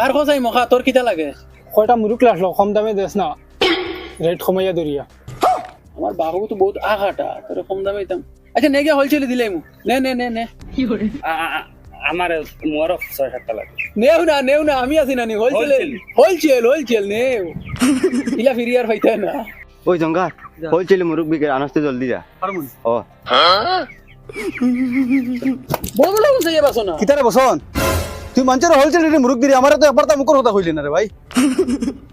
আর কোথায় মখা তোর কিটা লাগে কয়টা মুরুক লাসলো কম দামে দেস না রেট কমাইয়া দরিয়া আমার বাবু তো বহুত আঘাটা তোর কম দামে দাম আচ্ছা নে গিয়া হোলসেলে দিলাই মু নে নে নে নে আমার মোর 6-7 টাকা লাগে নেও না আমি আছি না নি হোলসেল নেও ইলা ফিরি আর পাইতে না ওই জঙ্গার হোলসেল মুরুক বিকে আনস্তে জলদি যা ও বড় লাগছে যে বাসনা কিতারে বসন তুই মানুষের হোলসেল রেটে মুরুক দিলি আমারে তো একবার তা মুখর কথা কইলি না রে ভাই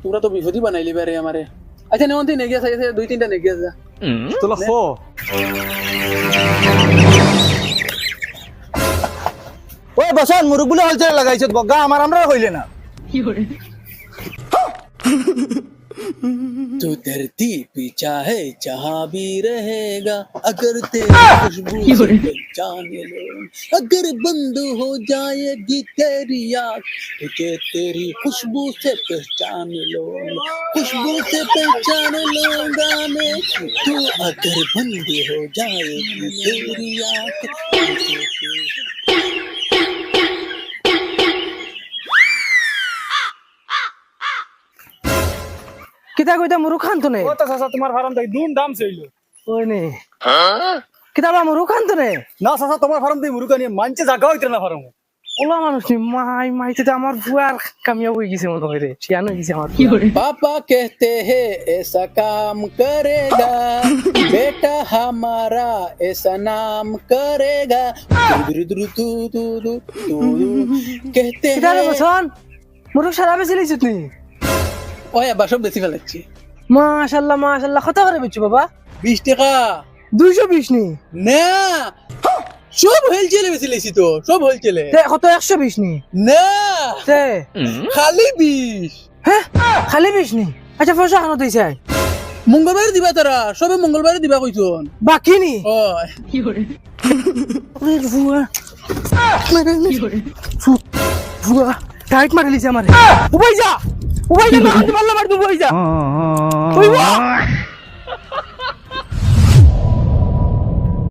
তোরা তো বিপদই বানাইলি বারে আমারে আচ্ছা নেওন তুই নেগিয়া সাইছে দুই তিনটা নেগিয়া যা তোলা খো ওই বসন মুরুক বলে হোলসেল লাগাইছত বগা আমরা কইলে না तू धरती पे चाहे जहाँ भी रहेगा अगर तेरी खुशबू से पहचाने लो अगर बंद हो जाएगी तेरी आँख तुझे तेरी खुशबू से पहचान लो खुशबू से पहचान लूंगा मैं तू अगर बंद हो जाएगी तेरी आँख কিতা কইতা মুরু খান তো নে ও তো চাচা তোমার ফার্ম তাই দুন দাম ছিল ওই নে কিতা বা মুরু খান তো নে না চাচা তোমার ফার্ম তুই মুরুক আনি মানছে জায়গা হইতে না ফার্ম ওলা মানুষ নি মাইতে আমার বুয়ার কামিয়াব হয়ে গেছে মনে করে শিয়ান হয়ে গেছে আমার पापा कहते हैं ऐसा काम करेगा बेटा हमारा ऐसा नाम करेगा कहते কিতা রে हैं বসন মুরু সারা বেশি লিছিস নি ওই আবার সব বেশি ফেলাচ্ছি মাশাআল্লাহ কত করে বেচছো বাবা 20 টাকা 220 নি না সব হোলসেলে বেশি লেছি তো সব হোলসেলে তে কত 120 নি না তে খালি 20 হ্যাঁ খালি 20 নি আচ্ছা পয়সা খানো দিছে মঙ্গলবার দিবা তারা সবে মঙ্গলবার দিবা কইছন বাকি নি ওই ওরে বুয়া বুয়া টাইট মারি লিছে আমারে উবাই যা না মারলা মার দু উবাই যা ওই